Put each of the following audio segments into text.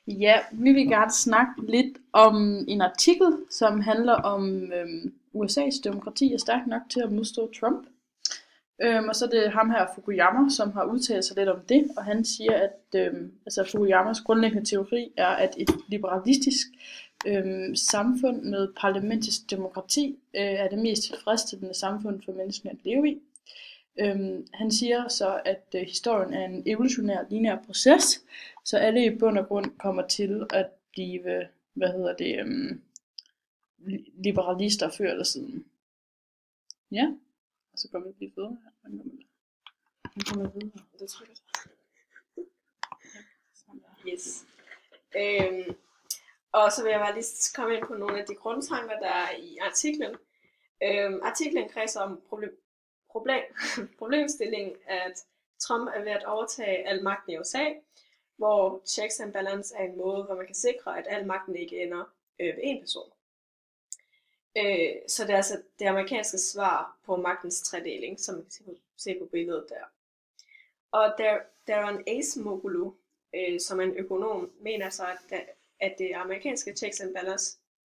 Ja, vi vil gerne snakke lidt om en artikel, som handler om USA's demokrati er stærkt nok til at modstå Trump. Og så er det ham her, Fukuyama, som har udtalt sig lidt om det, og han siger, at Fukuyamas grundlæggende teori er, at et liberalistisk samfund med parlamentisk demokrati er det mest tilfredsstillende samfund for mennesker at leve i. Han siger så, at historien er en evolutionær lineær proces, så alle i bund og grund kommer til at blive, liberalister før eller siden. Ja, og så kommer vi lige videre. Han kommer videre. Det tror jeg. Yes. Og så vil jeg bare lige komme ind på nogle af de grundtanker, der er i artiklen. Artiklen kredser om problemstillingen, at Trump er ved at overtage al magten i USA, hvor checks and balance er en måde, hvor man kan sikre, at al magten ikke ender ved en person. Så det er altså det amerikanske svar på magtens tredeling, som man kan se på billedet der. Og Daron Acemoglu, som er en økonom, mener så, at det amerikanske checks and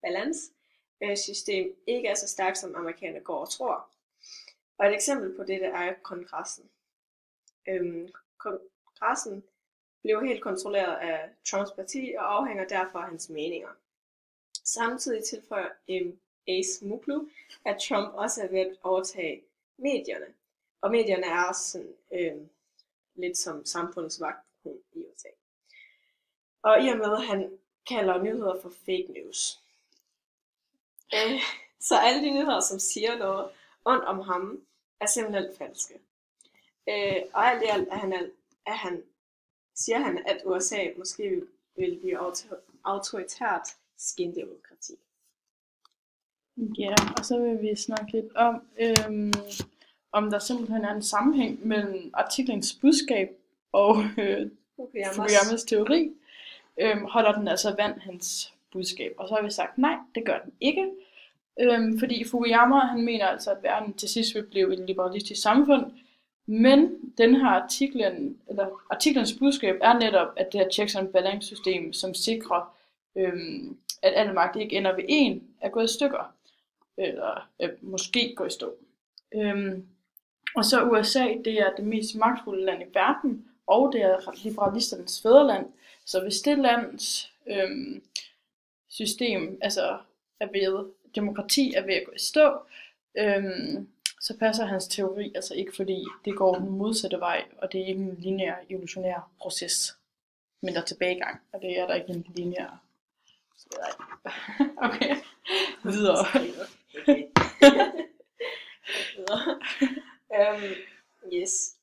balance system ikke er så stærkt, som amerikanerne går og tror. Og et eksempel på det er kongressen. Kongressen blev helt kontrolleret af Trumps parti og afhænger derfor af hans meninger. Samtidig tilføjer Acemoglu, at Trump også er ved at overtage medierne. Og medierne er også sådan, lidt som samfundets vagthund i USA. Og i og med, at han kalder nyheder for fake news. Så alle de nyheder, som siger noget ondt om ham, er simpelthen falske. Og alt i alt siger han, at USA måske vil blive autoritært skindemokrati. Ja, og så vil vi snakke lidt om der simpelthen er en sammenhæng mellem artiklens budskab og Fukuyamas teori. Holder den altså vand hans budskab? Og så har vi sagt, nej, det gør den ikke. Fordi Fukuyama, han mener altså, at verden til sidst vil blive et liberalistisk samfund. Men den her artiklens budskab er netop, at det her checks and balance system, som sikrer, at alle magt ikke ender ved en, er gået i stykker. Eller måske går i stå. Og så USA, det er det mest magtfulde land i verden, og det er liberalisternes fædreland. Så hvis det lands system er ved, demokrati er ved at gå i stå, så passer hans teori altså ikke, fordi det går den modsatte vej, og det er ikke en lineær evolutionær proces, men der er tilbagegang, og det er der ikke en lineær. Okay, videre. Yes.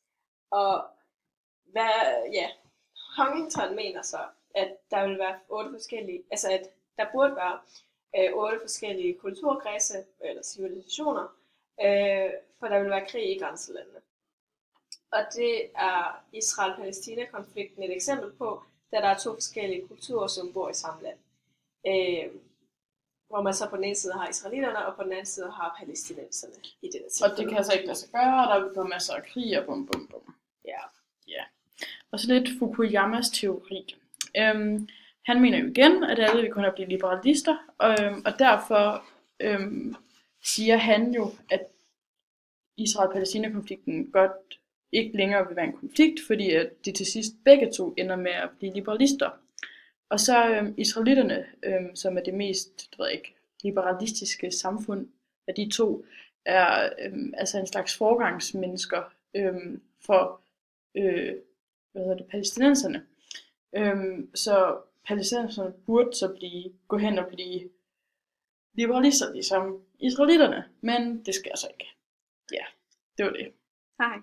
Og Huntington mener så, at der vil være 8 forskellige, at der burde være 8 forskellige kulturkredse eller civilisationer, for der vil være krig i grænselandene. Og det er Israel-Palæstina-konflikten et eksempel på, da der er 2 forskellige kulturer, som bor i samme land. Hvor man så på den ene side har israelitterne, og på den anden side har palæstinenserne i det der. Og det kan altså ikke lade sig gøre, og der vil komme masser af krig og bum bum bum. Ja. Og så lidt Fukuyamas teori. Han mener jo igen, at alle vil kunne blive liberalister, og derfor siger han jo, at Israel-Palæstina-konflikten godt ikke længere vil være en konflikt, fordi at de til sidst begge to ender med at blive liberalister. Og så israelitterne, som er det mest liberalistiske samfund af de to, er en slags forgangsmennesker for palæstinenserne. Så palæstinenserne burde så gå hen og blive liberalister, ligesom israelitterne, men det sker så ikke. Ja, det var det. Hej.